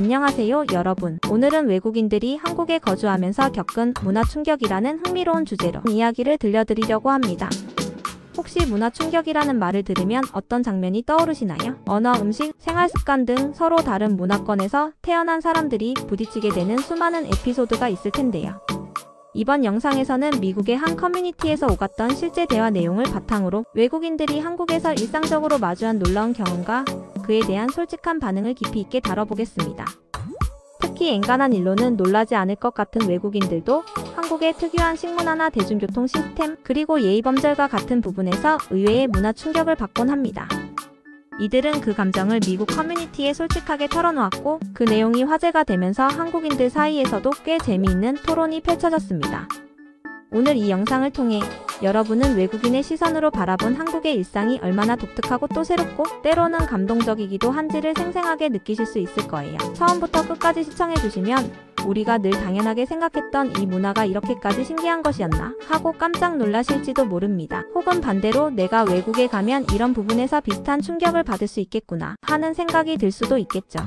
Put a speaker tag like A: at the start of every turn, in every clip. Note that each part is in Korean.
A: 안녕하세요 여러분. 오늘은 외국인들이 한국에 거주하면서 겪은 문화 충격이라는 흥미로운 주제로 이야기를 들려드리려고 합니다. 혹시 문화 충격이라는 말을 들으면 어떤 장면이 떠오르시나요? 언어, 음식, 생활습관 등 서로 다른 문화권에서 태어난 사람들이 부딪히게 되는 수많은 에피소드가 있을 텐데요. 이번 영상에서는 미국의 한 커뮤니티에서 오갔던 실제 대화 내용을 바탕으로 외국인들이 한국에서 일상적으로 마주한 놀라운 경험과 그에 대한 솔직한 반응을 깊이 있게 다뤄보겠습니다. 특히 엔간한 일로는 놀라지 않을 것 같은 외국인들도 한국의 특유한 식문화나 대중교통 시스템, 그리고 예의범절과 같은 부분에서 의외의 문화 충격을 받곤 합니다. 이들은 그 감정을 미국 커뮤니티에 솔직하게 털어놓았고 그 내용이 화제가 되면서 한국인들 사이에서도 꽤 재미있는 토론이 펼쳐졌습니다. 오늘 이 영상을 통해 여러분은 외국인의 시선으로 바라본 한국의 일상이 얼마나 독특하고 또 새롭고 때로는 감동적이기도 한지를 생생하게 느끼실 수 있을 거예요. 처음부터 끝까지 시청해주시면 우리가 늘 당연하게 생각했던 이 문화가 이렇게까지 신기한 것이었나 하고 깜짝 놀라실지도 모릅니다. 혹은 반대로 내가 외국에 가면 이런 부분에서 비슷한 충격을 받을 수 있겠구나 하는 생각이 들 수도 있겠죠.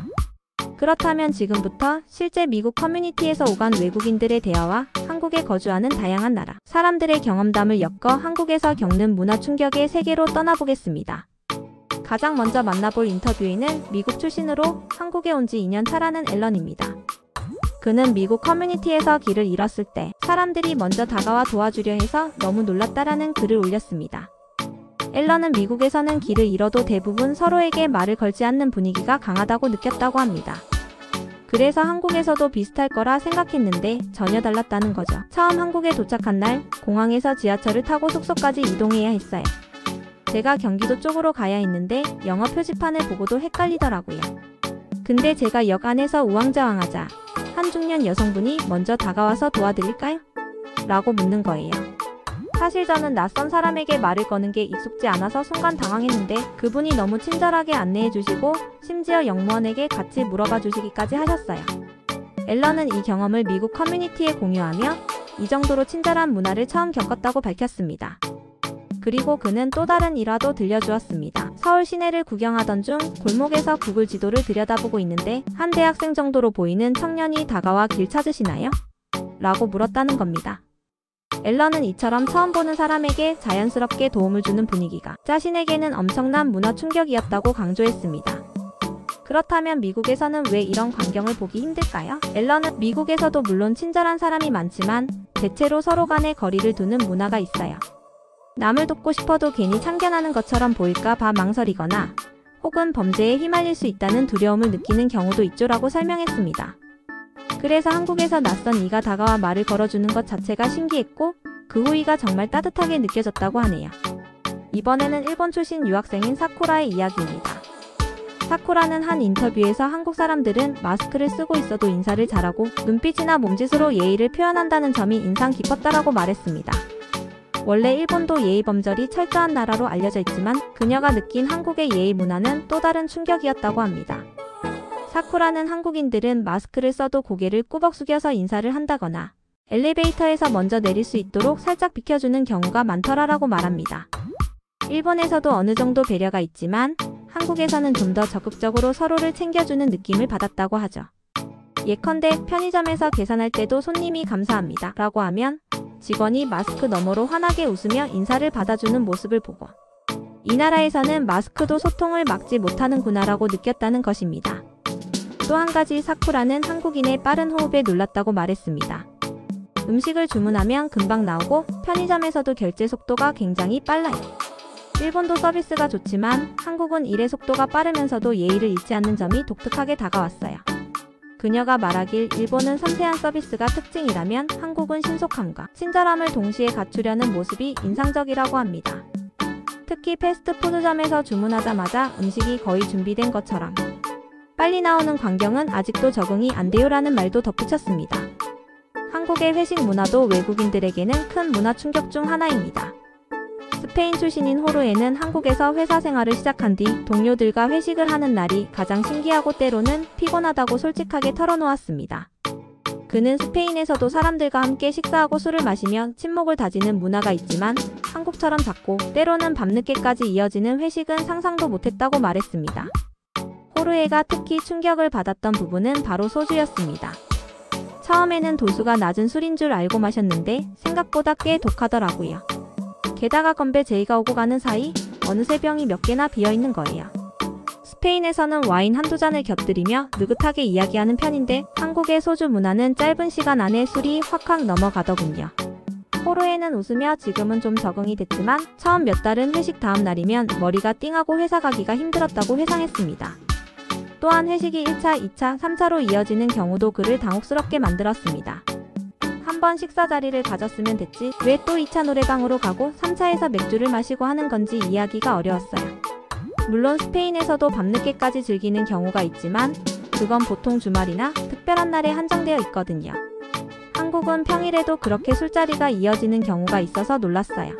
A: 그렇다면 지금부터 실제 미국 커뮤니티에서 오간 외국인들의 대화와 한국에 거주하는 다양한 나라 사람들의 경험담을 엮어 한국에서 겪는 문화 충격의 세계로 떠나보겠습니다. 가장 먼저 만나볼 인터뷰인은 미국 출신으로 한국에 온 지 2년 차라는 앨런입니다. 그는 미국 커뮤니티에서 길을 잃었을 때 사람들이 먼저 다가와 도와주려 해서 너무 놀랐다라는 글을 올렸습니다. 앨런은 미국에서는 길을 잃어도 대부분 서로에게 말을 걸지 않는 분위기가 강하다고 느꼈다고 합니다. 그래서 한국에서도 비슷할 거라 생각했는데 전혀 달랐다는 거죠. 처음 한국에 도착한 날 공항에서 지하철을 타고 숙소까지 이동해야 했어요. 제가 경기도 쪽으로 가야 했는데 영어 표지판을 보고도 헷갈리더라고요. 근데 제가 역 안에서 우왕좌왕하자 한 중년 여성분이 먼저 다가와서 도와드릴까요? 라고 묻는 거예요. 사실 저는 낯선 사람에게 말을 거는 게 익숙지 않아서 순간 당황했는데 그분이 너무 친절하게 안내해 주시고 심지어 영무원에게 같이 물어봐 주시기까지 하셨어요. 앨런은 이 경험을 미국 커뮤니티에 공유하며 이 정도로 친절한 문화를 처음 겪었다고 밝혔습니다. 그리고 그는 또 다른 일화도 들려주었습니다. 서울 시내를 구경하던 중 골목에서 구글 지도를 들여다보고 있는데 한 대학생 정도로 보이는 청년이 다가와 길 찾으시나요? 라고 물었다는 겁니다. 앨런은 이처럼 처음 보는 사람에게 자연스럽게 도움을 주는 분위기가 자신에게는 엄청난 문화 충격이었다고 강조했습니다. 그렇다면 미국에서는 왜 이런 광경을 보기 힘들까요? 앨런은 미국에서도 물론 친절한 사람이 많지만 대체로 서로 간의 거리를 두는 문화가 있어요. 남을 돕고 싶어도 괜히 참견하는 것처럼 보일까 봐 망설이거나 혹은 범죄에 휘말릴 수 있다는 두려움을 느끼는 경우도 있죠라고 설명했습니다. 그래서 한국에서 낯선 이가 다가와 말을 걸어주는 것 자체가 신기했고 그 호의가 정말 따뜻하게 느껴졌다고 하네요. 이번에는 일본 출신 유학생인 사쿠라의 이야기입니다. 사쿠라는 한 인터뷰에서 한국 사람들은 마스크를 쓰고 있어도 인사를 잘하고 눈빛이나 몸짓으로 예의를 표현한다는 점이 인상 깊었다라고 말했습니다. 원래 일본도 예의범절이 철저한 나라로 알려져 있지만 그녀가 느낀 한국의 예의 문화는 또 다른 충격이었다고 합니다. 사쿠라는 한국인들은 마스크를 써도 고개를 꾸벅 숙여서 인사를 한다거나 엘리베이터에서 먼저 내릴 수 있도록 살짝 비켜주는 경우가 많더라라고 말합니다. 일본에서도 어느 정도 배려가 있지만 한국에서는 좀 더 적극적으로 서로를 챙겨주는 느낌을 받았다고 하죠. 예컨대 편의점에서 계산할 때도 손님이 감사합니다 라고 하면 직원이 마스크 너머로 환하게 웃으며 인사를 받아주는 모습을 보고 이 나라에서는 마스크도 소통을 막지 못하는구나라고 느꼈다는 것입니다. 또 한 가지 사쿠라는 한국인의 빠른 호흡에 놀랐다고 말했습니다. 음식을 주문하면 금방 나오고 편의점에서도 결제 속도가 굉장히 빨라요. 일본도 서비스가 좋지만 한국은 일의 속도가 빠르면서도 예의를 잃지 않는 점이 독특하게 다가왔어요. 그녀가 말하길 일본은 섬세한 서비스가 특징이라면 한국은 신속함과 친절함을 동시에 갖추려는 모습이 인상적이라고 합니다. 특히 패스트푸드점에서 주문하자마자 음식이 거의 준비된 것처럼 빨리 나오는 광경은 아직도 적응이 안 돼요라는 말도 덧붙였습니다. 한국의 회식 문화도 외국인들에게는 큰 문화 충격 중 하나입니다. 스페인 출신인 호르에는 한국에서 회사 생활을 시작한 뒤 동료들과 회식을 하는 날이 가장 신기하고 때로는 피곤하다고 솔직하게 털어놓았습니다. 그는 스페인에서도 사람들과 함께 식사하고 술을 마시며 친목을 다지는 문화가 있지만 한국처럼 작고 때로는 밤늦게까지 이어지는 회식은 상상도 못했다고 말했습니다. 호르헤가 특히 충격을 받았던 부분은 바로 소주였습니다. 처음에는 도수가 낮은 술인 줄 알고 마셨는데 생각보다 꽤 독하더라고요. 게다가 건배 제의가 오고 가는 사이 어느새 병이 몇 개나 비어있는 거예요. 스페인에서는 와인 한두 잔을 곁들이며 느긋하게 이야기하는 편인데 한국의 소주 문화는 짧은 시간 안에 술이 확확 넘어가더군요. 호르헤는 웃으며 지금은 좀 적응이 됐지만 처음 몇 달은 회식 다음 날이면 머리가 띵하고 회사 가기가 힘들었다고 회상했습니다. 또한 회식이 1차, 2차, 3차로 이어지는 경우도 그를 당혹스럽게 만들었습니다. 한 번 식사 자리를 가졌으면 됐지 왜 또 2차 노래방으로 가고 3차에서 맥주를 마시고 하는 건지 이해하기가 어려웠어요. 물론 스페인에서도 밤늦게까지 즐기는 경우가 있지만 그건 보통 주말이나 특별한 날에 한정되어 있거든요. 한국은 평일에도 그렇게 술자리가 이어지는 경우가 있어서 놀랐어요.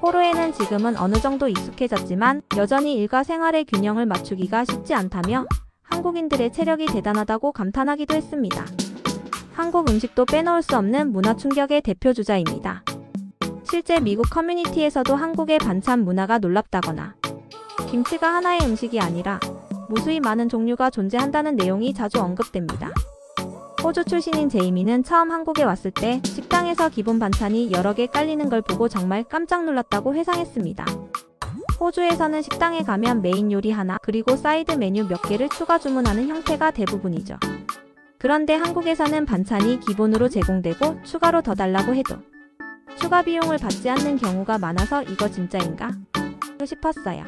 A: 호르헤는 지금은 어느 정도 익숙해졌지만 여전히 일과 생활의 균형을 맞추기가 쉽지 않다며 한국인들의 체력이 대단하다고 감탄하기도 했습니다. 한국 음식도 빼놓을 수 없는 문화 충격의 대표주자입니다. 실제 미국 커뮤니티에서도 한국의 반찬 문화가 놀랍다거나 김치가 하나의 음식이 아니라 무수히 많은 종류가 존재한다는 내용이 자주 언급됩니다. 호주 출신인 제이미는 처음 한국에 왔을 때 식당에서 기본 반찬이 여러 개 깔리는 걸 보고 정말 깜짝 놀랐다고 회상했습니다. 호주에서는 식당에 가면 메인 요리 하나 그리고 사이드 메뉴 몇 개를 추가 주문하는 형태가 대부분이죠. 그런데 한국에서는 반찬이 기본으로 제공되고 추가로 더 달라고 해도 추가 비용을 받지 않는 경우가 많아서 이거 진짜인가? 싶었어요.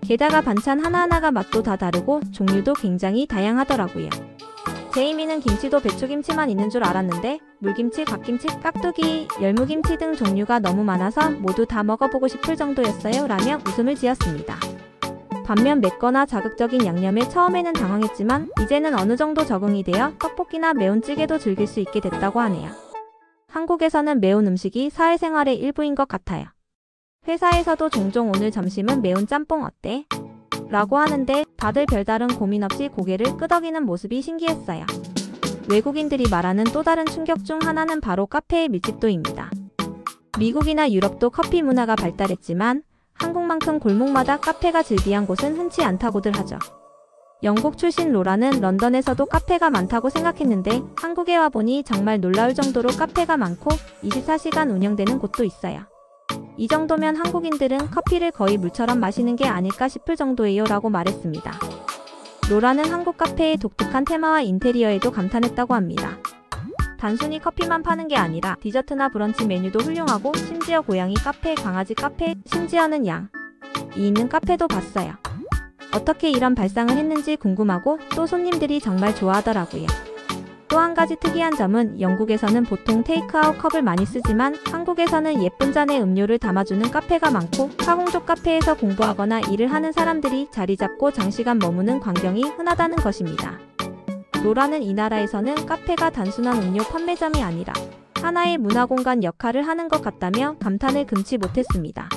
A: 게다가 반찬 하나하나가 맛도 다 다르고 종류도 굉장히 다양하더라고요. 제이미는 김치도 배추김치만 있는 줄 알았는데 물김치, 갓김치, 깍두기, 열무김치 등 종류가 너무 많아서 모두 다 먹어보고 싶을 정도였어요 라며 웃음을 지었습니다. 반면 맵거나 자극적인 양념에 처음에는 당황했지만 이제는 어느 정도 적응이 되어 떡볶이나 매운 찌개도 즐길 수 있게 됐다고 하네요. 한국에서는 매운 음식이 사회생활의 일부인 것 같아요. 회사에서도 종종 오늘 점심은 매운 짬뽕 어때? 라고 하는데 다들 별다른 고민 없이 고개를 끄덕이는 모습이 신기했어요. 외국인들이 말하는 또 다른 충격 중 하나는 바로 카페의 밀집도입니다. 미국이나 유럽도 커피 문화가 발달했지만 한국만큼 골목마다 카페가 즐비한 곳은 흔치 않다고들 하죠. 영국 출신 로라는 런던에서도 카페가 많다고 생각했는데 한국에 와보니 정말 놀라울 정도로 카페가 많고 24시간 운영되는 곳도 있어요. 이 정도면 한국인들은 커피를 거의 물처럼 마시는 게 아닐까 싶을 정도예요 라고 말했습니다. 로라는 한국 카페의 독특한 테마와 인테리어에도 감탄했다고 합니다. 단순히 커피만 파는 게 아니라 디저트나 브런치 메뉴도 훌륭하고 심지어 고양이 카페, 강아지 카페, 심지어는 양이 있는 카페도 봤어요. 어떻게 이런 발상을 했는지 궁금하고 또 손님들이 정말 좋아하더라고요. 또 한 가지 특이한 점은 영국에서는 보통 테이크아웃 컵을 많이 쓰지만 한국에서는 예쁜 잔에 음료를 담아주는 카페가 많고 카공족 카페에서 공부하거나 일을 하는 사람들이 자리 잡고 장시간 머무는 광경이 흔하다는 것입니다. 로라는 이 나라에서는 카페가 단순한 음료 판매점이 아니라 하나의 문화공간 역할을 하는 것 같다며 감탄을 금치 못했습니다.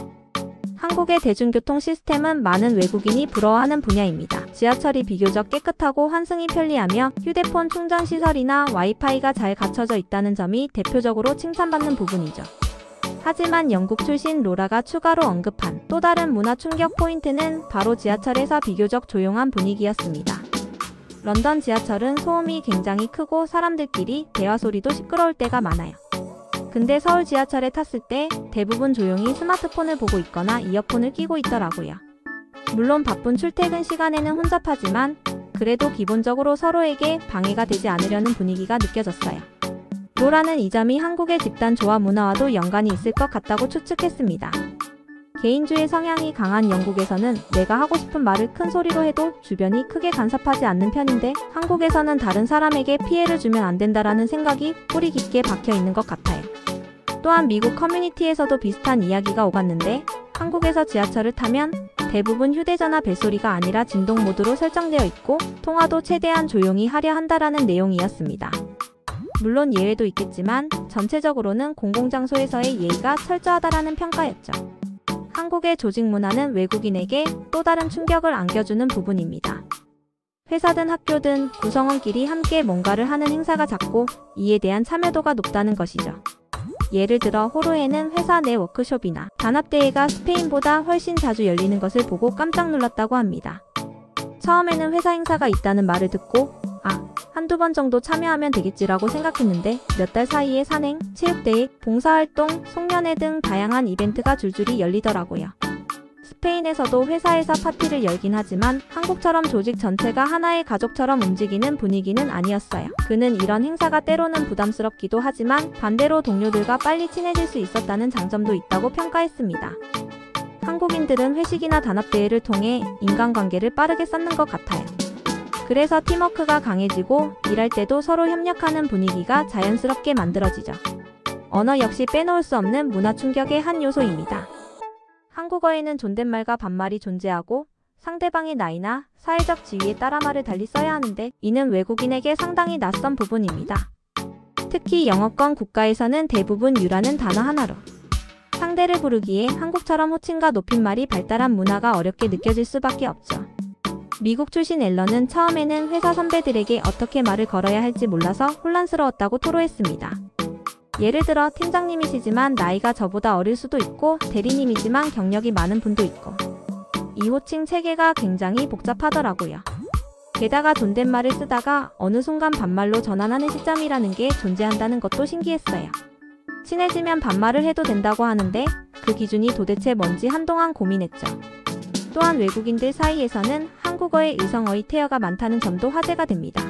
A: 한국의 대중교통 시스템은 많은 외국인이 부러워하는 분야입니다. 지하철이 비교적 깨끗하고 환승이 편리하며 휴대폰 충전 시설이나 와이파이가 잘 갖춰져 있다는 점이 대표적으로 칭찬받는 부분이죠. 하지만 영국 출신 로라가 추가로 언급한 또 다른 문화 충격 포인트는 바로 지하철에서 비교적 조용한 분위기였습니다. 런던 지하철은 소음이 굉장히 크고 사람들끼리 대화 소리도 시끄러울 때가 많아요. 근데 서울 지하철에 탔을 때 대부분 조용히 스마트폰을 보고 있거나 이어폰을 끼고 있더라고요. 물론 바쁜 출퇴근 시간에는 혼잡하지만 그래도 기본적으로 서로에게 방해가 되지 않으려는 분위기가 느껴졌어요. 로라는 이 점이 한국의 집단 조화 문화와도 연관이 있을 것 같다고 추측했습니다. 개인주의 성향이 강한 영국에서는 내가 하고 싶은 말을 큰 소리로 해도 주변이 크게 간섭하지 않는 편인데 한국에서는 다른 사람에게 피해를 주면 안 된다라는 생각이 뿌리 깊게 박혀 있는 것 같아요. 또한 미국 커뮤니티에서도 비슷한 이야기가 오갔는데 한국에서 지하철을 타면 대부분 휴대전화 벨소리가 아니라 진동 모드로 설정되어 있고 통화도 최대한 조용히 하려 한다라는 내용이었습니다. 물론 예외도 있겠지만 전체적으로는 공공장소에서의 예의가 철저하다라는 평가였죠. 한국의 조직 문화는 외국인에게 또 다른 충격을 안겨주는 부분입니다. 회사든 학교든 구성원끼리 함께 뭔가를 하는 행사가 작고 이에 대한 참여도가 높다는 것이죠. 예를 들어 호르헤는 회사 내 워크숍이나 단합대회가 스페인보다 훨씬 자주 열리는 것을 보고 깜짝 놀랐다고 합니다. 처음에는 회사 행사가 있다는 말을 듣고 한두 번 정도 참여하면 되겠지라고 생각했는데 몇 달 사이에 산행, 체육대회, 봉사활동, 송년회 등 다양한 이벤트가 줄줄이 열리더라고요. 스페인에서도 회사에서 파티를 열긴 하지만 한국처럼 조직 전체가 하나의 가족처럼 움직이는 분위기는 아니었어요. 그는 이런 행사가 때로는 부담스럽기도 하지만 반대로 동료들과 빨리 친해질 수 있었다는 장점도 있다고 평가했습니다. 한국인들은 회식이나 단합대회를 통해 인간관계를 빠르게 쌓는 것 같아요. 그래서 팀워크가 강해지고 일할 때도 서로 협력하는 분위기가 자연스럽게 만들어지죠. 언어 역시 빼놓을 수 없는 문화 충격의 한 요소입니다. 한국어에는 존댓말과 반말이 존재하고 상대방의 나이나 사회적 지위에 따라 말을 달리 써야 하는데 이는 외국인에게 상당히 낯선 부분입니다. 특히 영어권 국가에서는 대부분 유라는 단어 하나로 상대를 부르기에 한국처럼 호칭과 높임말이 발달한 문화가 어렵게 느껴질 수밖에 없죠. 미국 출신 앨런은 처음에는 회사 선배들에게 어떻게 말을 걸어야 할지 몰라서 혼란스러웠다고 토로했습니다. 예를 들어 팀장님이시지만 나이가 저보다 어릴 수도 있고 대리님이지만 경력이 많은 분도 있고 이 호칭 체계가 굉장히 복잡하더라고요. 게다가 존댓말을 쓰다가 어느 순간 반말로 전환하는 시점이라는 게 존재한다는 것도 신기했어요. 친해지면 반말을 해도 된다고 하는데 그 기준이 도대체 뭔지 한동안 고민했죠. 또한 외국인들 사이에서는 한국어의 의성어의 태어가 많다는 점도 화제가 됩니다.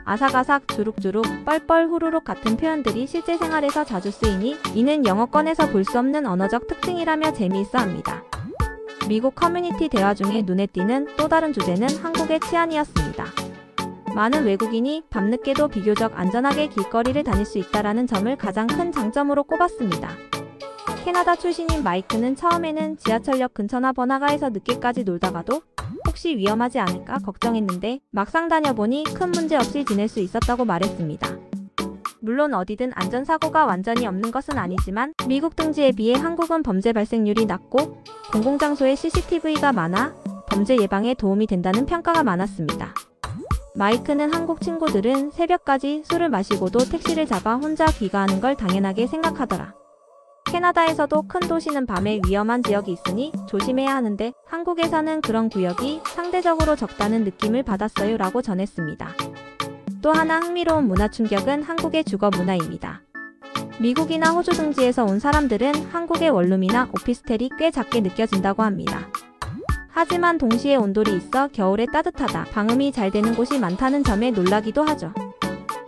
A: 아삭아삭, 주룩주룩, 뻘뻘, 후루룩 같은 표현들이 실제 생활에서 자주 쓰이니 이는 영어권에서 볼 수 없는 언어적 특징이라며 재미있어 합니다. 미국 커뮤니티 대화 중에 눈에 띄는 또 다른 주제는 한국의 치안이었습니다. 많은 외국인이 밤늦게도 비교적 안전하게 길거리를 다닐 수 있다는 점을 가장 큰 장점으로 꼽았습니다. 캐나다 출신인 마이크는 처음에는 지하철역 근처나 번화가에서 늦게까지 놀다가도 혹시 위험하지 않을까 걱정했는데 막상 다녀보니 큰 문제 없이 지낼 수 있었다고 말했습니다. 물론 어디든 안전사고가 완전히 없는 것은 아니지만 미국 등지에 비해 한국은 범죄 발생률이 낮고 공공장소에 CCTV가 많아 범죄 예방에 도움이 된다는 평가가 많았습니다. 마이크는 한국 친구들은 새벽까지 술을 마시고도 택시를 잡아 혼자 귀가하는 걸 당연하게 생각하더라. 캐나다에서도 큰 도시는 밤에 위험한 지역이 있으니 조심해야 하는데 한국에서는 그런 구역이 상대적으로 적다는 느낌을 받았어요 라고 전했습니다. 또 하나 흥미로운 문화 충격은 한국의 주거 문화입니다. 미국이나 호주 등지에서 온 사람들은 한국의 원룸이나 오피스텔이 꽤 작게 느껴진다고 합니다. 하지만 동시에 온돌이 있어 겨울에 따뜻하다, 방음이 잘 되는 곳이 많다는 점에 놀라기도 하죠.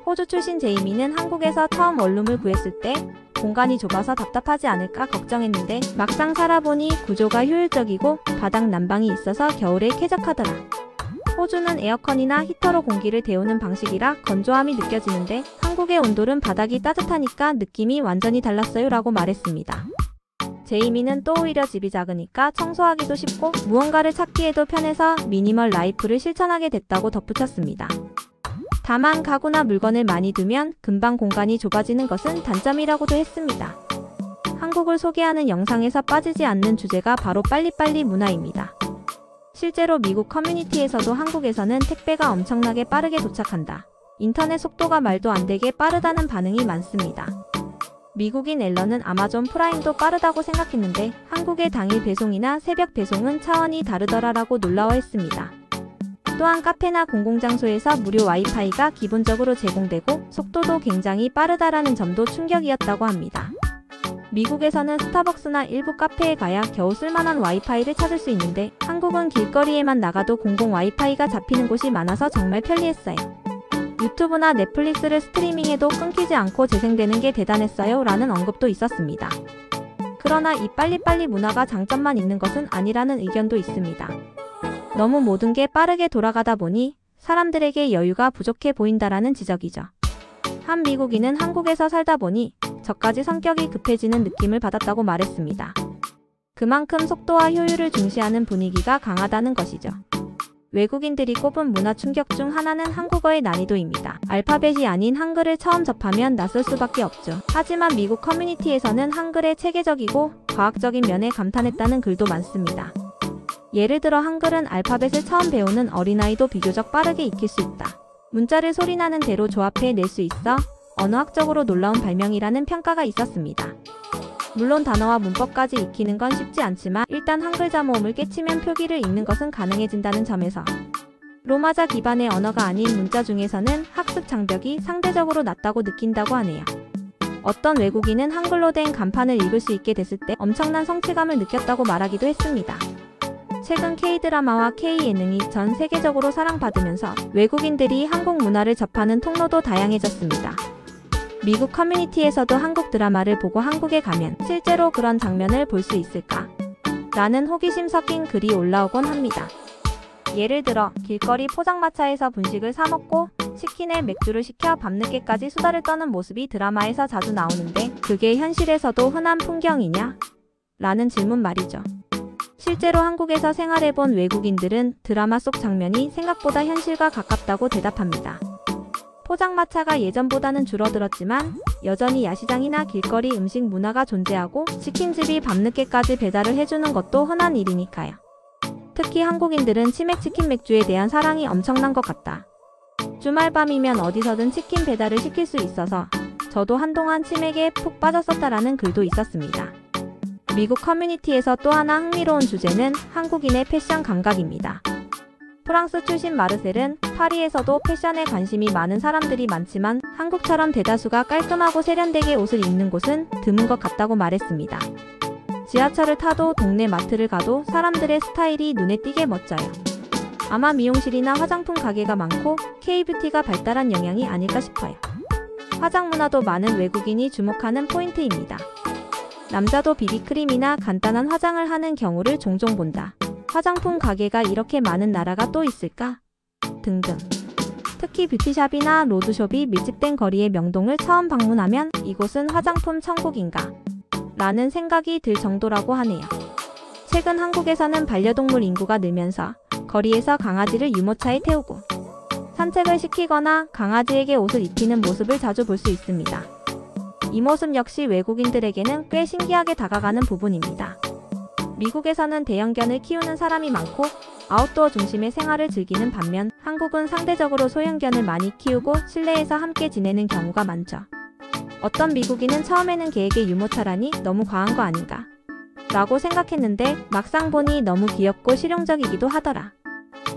A: 호주 출신 제이미는 한국에서 처음 원룸을 구했을 때 공간이 좁아서 답답하지 않을까 걱정했는데 막상 살아보니 구조가 효율적이고 바닥 난방이 있어서 겨울에 쾌적하더라. 호주는 에어컨이나 히터로 공기를 데우는 방식이라 건조함이 느껴지는데 한국의 온돌은 바닥이 따뜻하니까 느낌이 완전히 달랐어요 라고 말했습니다. 제이미는 또 오히려 집이 작으니까 청소하기도 쉽고 무언가를 찾기에도 편해서 미니멀 라이프를 실천하게 됐다고 덧붙였습니다. 다만 가구나 물건을 많이 두면 금방 공간이 좁아지는 것은 단점이라고도 했습니다. 한국을 소개하는 영상에서 빠지지 않는 주제가 바로 빨리빨리 문화입니다. 실제로 미국 커뮤니티에서도 한국에서는 택배가 엄청나게 빠르게 도착한다, 인터넷 속도가 말도 안 되게 빠르다는 반응이 많습니다. 미국인 앨런은 아마존 프라임도 빠르다고 생각했는데 한국의 당일 배송이나 새벽 배송은 차원이 다르더라라고 놀라워했습니다. 또한 카페나 공공장소에서 무료 와이파이가 기본적으로 제공되고 속도도 굉장히 빠르다라는 점도 충격이었다고 합니다. 미국에서는 스타벅스나 일부 카페에 가야 겨우 쓸만한 와이파이를 찾을 수 있는데 한국은 길거리에만 나가도 공공 와이파이가 잡히는 곳이 많아서 정말 편리했어요. 유튜브나 넷플릭스를 스트리밍해도 끊기지 않고 재생되는 게 대단했어요 라는 언급도 있었습니다. 그러나 이 빨리빨리 문화가 장점만 있는 것은 아니라는 의견도 있습니다. 너무 모든 게 빠르게 돌아가다 보니 사람들에게 여유가 부족해 보인다라는 지적이죠. 한 미국인은 한국에서 살다 보니 저까지 성격이 급해지는 느낌을 받았다고 말했습니다. 그만큼 속도와 효율을 중시하는 분위기가 강하다는 것이죠. 외국인들이 꼽은 문화 충격 중 하나는 한국어의 난이도입니다. 알파벳이 아닌 한글을 처음 접하면 낯설 수밖에 없죠. 하지만 미국 커뮤니티에서는 한글의 체계적이고 과학적인 면에 감탄했다는 글도 많습니다. 예를 들어 한글은 알파벳을 처음 배우는 어린아이도 비교적 빠르게 익힐 수 있다. 문자를 소리나는 대로 조합해 낼 수 있어 언어학적으로 놀라운 발명이라는 평가가 있었습니다. 물론 단어와 문법까지 익히는 건 쉽지 않지만 일단 한글자 모음을 깨치면 표기를 읽는 것은 가능해진다는 점에서 로마자 기반의 언어가 아닌 문자 중에서는 학습 장벽이 상대적으로 낮다고 느낀다고 하네요. 어떤 외국인은 한글로 된 간판을 읽을 수 있게 됐을 때 엄청난 성취감을 느꼈다고 말하기도 했습니다. 최근 K-드라마와 K-예능이 전 세계적으로 사랑받으면서 외국인들이 한국 문화를 접하는 통로도 다양해졌습니다. 미국 커뮤니티에서도 한국 드라마를 보고 한국에 가면 실제로 그런 장면을 볼 수 있을까? 라는 호기심 섞인 글이 올라오곤 합니다. 예를 들어 길거리 포장마차에서 분식을 사 먹고 치킨에 맥주를 시켜 밤늦게까지 수다를 떠는 모습이 드라마에서 자주 나오는데 그게 현실에서도 흔한 풍경이냐? 라는 질문 말이죠. 실제로 한국에서 생활해본 외국인들은 드라마 속 장면이 생각보다 현실과 가깝다고 대답합니다. 포장마차가 예전보다는 줄어들었지만 여전히 야시장이나 길거리 음식 문화가 존재하고 치킨집이 밤늦게까지 배달을 해주는 것도 흔한 일이니까요. 특히 한국인들은 치맥 치킨 맥주에 대한 사랑이 엄청난 것 같다. 주말 밤이면 어디서든 치킨 배달을 시킬 수 있어서 저도 한동안 치맥에 푹 빠졌었다라는 글도 있었습니다. 미국 커뮤니티에서 또 하나 흥미로운 주제는 한국인의 패션 감각입니다. 프랑스 출신 마르셀은 파리에서도 패션에 관심이 많은 사람들이 많지만 한국처럼 대다수가 깔끔하고 세련되게 옷을 입는 곳은 드문 것 같다고 말했습니다. 지하철을 타도 동네 마트를 가도 사람들의 스타일이 눈에 띄게 멋져요. 아마 미용실이나 화장품 가게가 많고 K-뷰티가 발달한 영향이 아닐까 싶어요. 화장 문화도 많은 외국인이 주목하는 포인트입니다. 남자도 비비크림이나 간단한 화장을 하는 경우를 종종 본다. 화장품 가게가 이렇게 많은 나라가 또 있을까? 등등. 특히 뷰티샵이나 로드숍이 밀집된 거리의 명동을 처음 방문하면 이곳은 화장품 천국인가? 라는 생각이 들 정도라고 하네요. 최근 한국에서는 반려동물 인구가 늘면서 거리에서 강아지를 유모차에 태우고 산책을 시키거나 강아지에게 옷을 입히는 모습을 자주 볼 수 있습니다. 이 모습 역시 외국인들에게는 꽤 신기하게 다가가는 부분입니다. 미국에서는 대형견을 키우는 사람이 많고 아웃도어 중심의 생활을 즐기는 반면 한국은 상대적으로 소형견을 많이 키우고 실내에서 함께 지내는 경우가 많죠. 어떤 미국인은 처음에는 개에게 유모차라니 너무 과한 거 아닌가? 라고 생각했는데 막상 보니 너무 귀엽고 실용적이기도 하더라.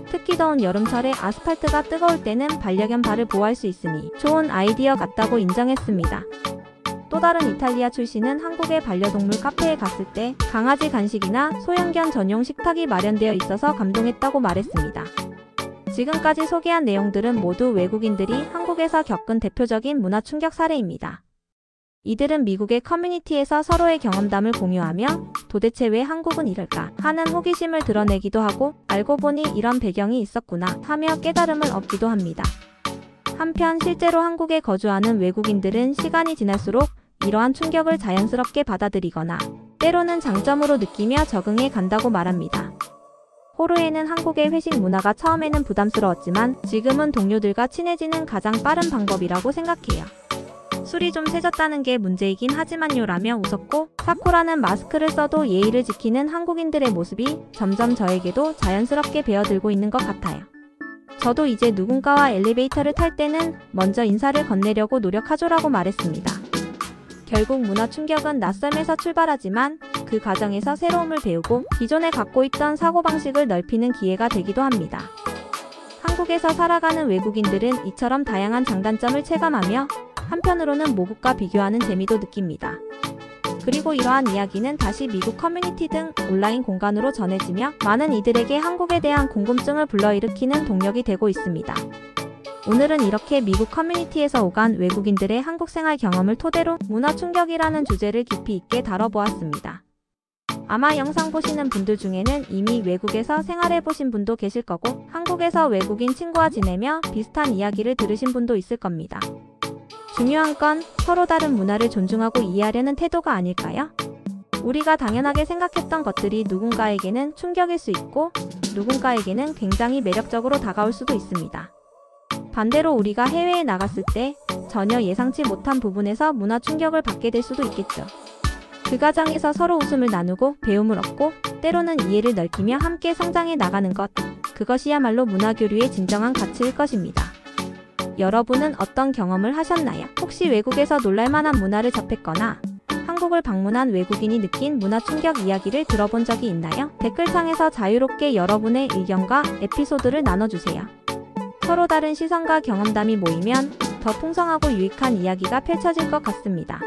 A: 특히 더운 여름철에 아스팔트가 뜨거울 때는 반려견 발을 보호할 수 있으니 좋은 아이디어 같다고 인정했습니다. 또 다른 이탈리아 출신은 한국의 반려동물 카페에 갔을 때 강아지 간식이나 소형견 전용 식탁이 마련되어 있어서 감동했다고 말했습니다. 지금까지 소개한 내용들은 모두 외국인들이 한국에서 겪은 대표적인 문화 충격 사례입니다. 이들은 미국의 커뮤니티에서 서로의 경험담을 공유하며 도대체 왜 한국은 이럴까 하는 호기심을 드러내기도 하고 알고 보니 이런 배경이 있었구나 하며 깨달음을 얻기도 합니다. 한편 실제로 한국에 거주하는 외국인들은 시간이 지날수록 이러한 충격을 자연스럽게 받아들이거나 때로는 장점으로 느끼며 적응해 간다고 말합니다. 호르에는 한국의 회식 문화가 처음에는 부담스러웠지만 지금은 동료들과 친해지는 가장 빠른 방법이라고 생각해요. 술이 좀 세졌다는 게 문제이긴 하지만요 라며 웃었고 사코라는 마스크를 써도 예의를 지키는 한국인들의 모습이 점점 저에게도 자연스럽게 배어들고 있는 것 같아요. 저도 이제 누군가와 엘리베이터를 탈 때는 먼저 인사를 건네려고 노력하죠라고 말했습니다. 결국 문화 충격은 낯섦에서 출발하지만 그 과정에서 새로움을 배우고 기존에 갖고 있던 사고방식을 넓히는 기회가 되기도 합니다. 한국에서 살아가는 외국인들은 이처럼 다양한 장단점을 체감하며 한편으로는 모국과 비교하는 재미도 느낍니다. 그리고 이러한 이야기는 다시 미국 커뮤니티 등 온라인 공간으로 전해지며 많은 이들에게 한국에 대한 궁금증을 불러일으키는 동력이 되고 있습니다. 오늘은 이렇게 미국 커뮤니티에서 오간 외국인들의 한국 생활 경험을 토대로 문화 충격이라는 주제를 깊이 있게 다뤄보았습니다. 아마 영상 보시는 분들 중에는 이미 외국에서 생활해보신 분도 계실 거고 한국에서 외국인 친구와 지내며 비슷한 이야기를 들으신 분도 있을 겁니다. 중요한 건 서로 다른 문화를 존중하고 이해하려는 태도가 아닐까요? 우리가 당연하게 생각했던 것들이 누군가에게는 충격일 수 있고 누군가에게는 굉장히 매력적으로 다가올 수도 있습니다. 반대로 우리가 해외에 나갔을 때 전혀 예상치 못한 부분에서 문화 충격을 받게 될 수도 있겠죠. 그 과정에서 서로 웃음을 나누고 배움을 얻고 때로는 이해를 넓히며 함께 성장해 나가는 것, 그것이야말로 문화교류의 진정한 가치일 것입니다. 여러분은 어떤 경험을 하셨나요? 혹시 외국에서 놀랄만한 문화를 접했거나 한국을 방문한 외국인이 느낀 문화 충격 이야기를 들어본 적이 있나요? 댓글창에서 자유롭게 여러분의 의견과 에피소드를 나눠주세요. 서로 다른 시선과 경험담이 모이면 더 풍성하고 유익한 이야기가 펼쳐질 것 같습니다.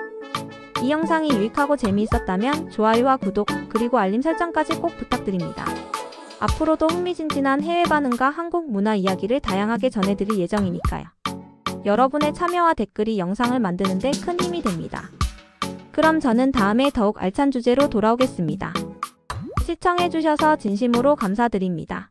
A: 이 영상이 유익하고 재미있었다면 좋아요와 구독, 그리고 알림 설정까지 꼭 부탁드립니다. 앞으로도 흥미진진한 해외 반응과 한국 문화 이야기를 다양하게 전해드릴 예정이니까요. 여러분의 참여와 댓글이 영상을 만드는 데 큰 힘이 됩니다. 그럼 저는 다음에 더욱 알찬 주제로 돌아오겠습니다. 시청해주셔서 진심으로 감사드립니다.